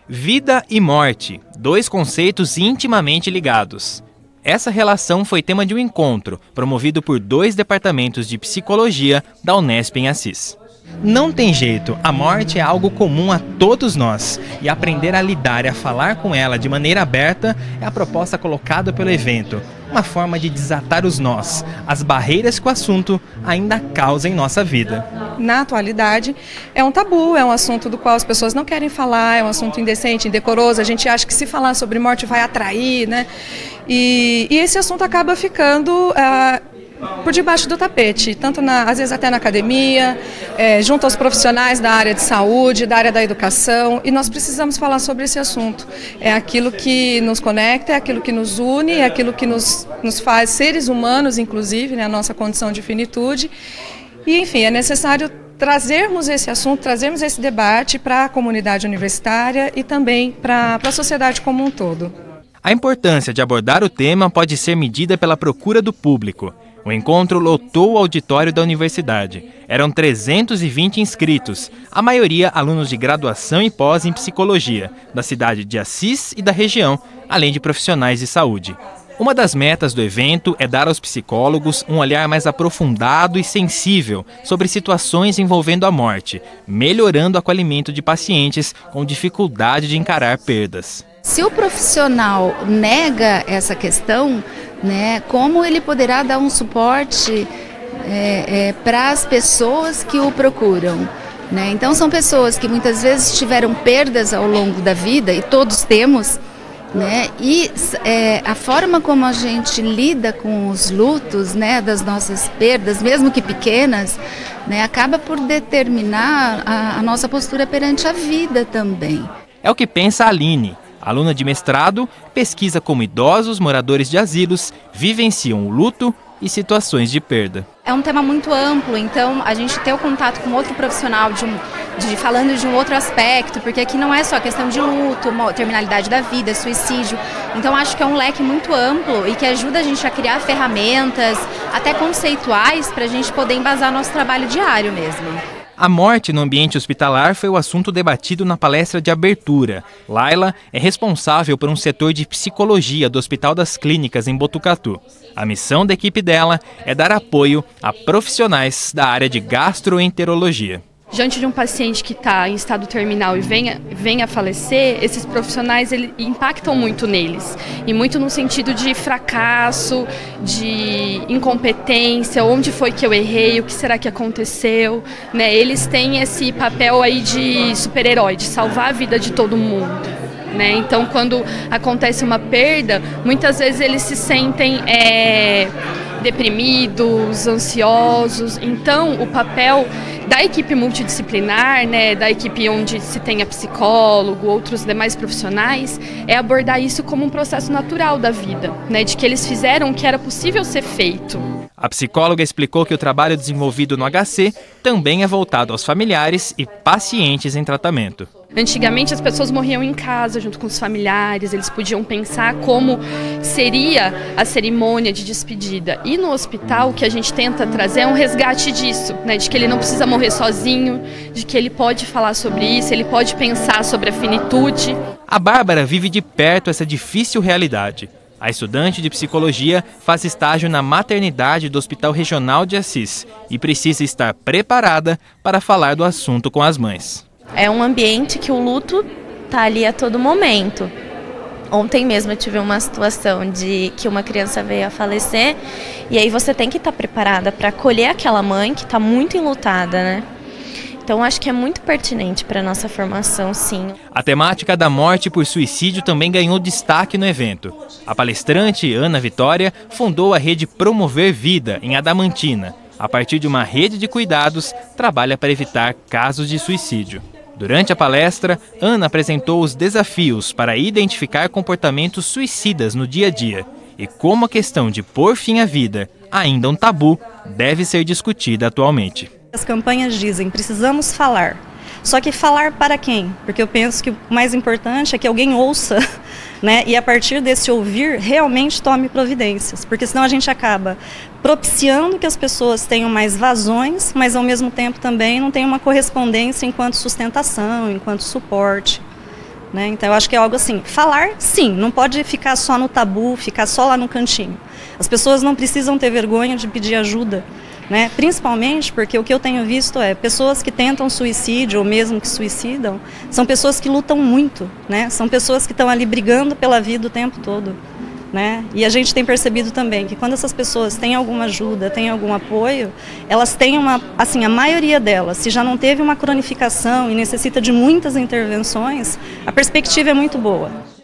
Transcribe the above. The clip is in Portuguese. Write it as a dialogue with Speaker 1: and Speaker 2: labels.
Speaker 1: Vida e morte, dois conceitos intimamente ligados. Essa relação foi tema de um encontro promovido por 2 departamentos de psicologia da Unesp em Assis. Não tem jeito, a morte é algo comum a todos nós e aprender a lidar e a falar com ela de maneira aberta é a proposta colocada pelo evento. Uma forma de desatar os nós, as barreiras que o assunto ainda causa em nossa vida.
Speaker 2: Na atualidade, é um tabu, é um assunto do qual as pessoas não querem falar, é um assunto indecente, indecoroso. A gente acha que se falar sobre morte vai atrair, né? E esse assunto acaba ficando por debaixo do tapete, tanto às vezes até na academia, junto aos profissionais da área de saúde, da área da educação, e nós precisamos falar sobre esse assunto. É aquilo que nos conecta, é aquilo que nos une, é aquilo que nos faz seres humanos, inclusive, né, a nossa condição de finitude. E, enfim, é necessário trazermos esse assunto, trazermos esse debate para a comunidade universitária e também para a sociedade como um todo.
Speaker 1: A importância de abordar o tema pode ser medida pela procura do público. O encontro lotou o auditório da universidade. Eram 320 inscritos, a maioria alunos de graduação e pós em psicologia, da cidade de Assis e da região, além de profissionais de saúde. Uma das metas do evento é dar aos psicólogos um olhar mais aprofundado e sensível sobre situações envolvendo a morte, melhorando o acolhimento de pacientes com dificuldade de encarar perdas.
Speaker 3: Se o profissional nega essa questão, né, como ele poderá dar um suporte para as pessoas que o procuram? Né? Então são pessoas que muitas vezes tiveram perdas ao longo da vida, e todos temos, né? E a forma como a gente lida com os lutos, né, das nossas perdas, mesmo que pequenas, né, acaba por determinar a nossa postura perante a vida também.
Speaker 1: É o que pensa a Aline. Aluna de mestrado, pesquisa como idosos, moradores de asilos, vivenciam o luto e situações de perda.
Speaker 4: É um tema muito amplo, então a gente ter o contato com outro profissional falando de um outro aspecto, porque aqui não é só questão de luto, terminalidade da vida, suicídio. Então acho que é um leque muito amplo e que ajuda a gente a criar ferramentas, até conceituais, para a gente poder embasar nosso trabalho diário mesmo.
Speaker 1: A morte no ambiente hospitalar foi o assunto debatido na palestra de abertura. Laila é responsável por um setor de psicologia do Hospital das Clínicas em Botucatu. A missão da equipe dela é dar apoio a profissionais da área de gastroenterologia.
Speaker 5: Diante de um paciente que está em estado terminal e venha a falecer, esses profissionais impactam muito neles. E muito no sentido de fracasso, de incompetência, onde foi que eu errei, o que será que aconteceu. Né? Eles têm esse papel aí de super-herói, de salvar a vida de todo mundo. Né? Então, quando acontece uma perda, muitas vezes eles se sentem deprimidos, ansiosos. Então, o papel da equipe multidisciplinar, né, da equipe onde se tenha psicólogo, outros demais profissionais, é abordar isso como um processo natural da vida, né, de que eles fizeram o que era possível ser feito.
Speaker 1: A psicóloga explicou que o trabalho desenvolvido no HC também é voltado aos familiares e pacientes em tratamento.
Speaker 5: Antigamente as pessoas morriam em casa junto com os familiares, eles podiam pensar como seria a cerimônia de despedida. E no hospital o que a gente tenta trazer é um resgate disso, né, de que ele não precisa morrer sozinho, de que ele pode falar sobre isso, ele pode pensar sobre a finitude.
Speaker 1: A Bárbara vive de perto essa difícil realidade. A estudante de psicologia faz estágio na maternidade do Hospital Regional de Assis e precisa estar preparada para falar do assunto com as mães.
Speaker 6: É um ambiente que o luto está ali a todo momento. Ontem mesmo eu tive uma situação de que uma criança veio a falecer e aí você tem que estar preparada para acolher aquela mãe que está muito enlutada, né? Então acho que é muito pertinente para a nossa formação, sim.
Speaker 1: A temática da morte por suicídio também ganhou destaque no evento. A palestrante Ana Vitória fundou a rede Promover Vida, em Adamantina. A partir de uma rede de cuidados, trabalha para evitar casos de suicídio. Durante a palestra, Ana apresentou os desafios para identificar comportamentos suicidas no dia a dia e como a questão de pôr fim à vida, ainda um tabu, deve ser discutida atualmente.
Speaker 7: As campanhas dizem, precisamos falar. Só que falar para quem? Porque eu penso que o mais importante é que alguém ouça, né? E a partir desse ouvir, realmente tome providências. Porque senão a gente acaba propiciando que as pessoas tenham mais vazões, mas ao mesmo tempo também não tem uma correspondência enquanto sustentação, enquanto suporte. né? Então eu acho que é algo assim, falar sim, não pode ficar só no tabu, ficar só lá no cantinho. As pessoas não precisam ter vergonha de pedir ajuda, né? Principalmente porque o que eu tenho visto é pessoas que tentam suicídio ou mesmo que suicidam, são pessoas que lutam muito, né? São pessoas que estão ali brigando pela vida o tempo todo, né? E a gente tem percebido também que quando essas pessoas têm alguma ajuda, têm algum apoio, elas têm assim, a maioria delas, se já não teve uma cronificação e necessita de muitas intervenções, a perspectiva é muito boa.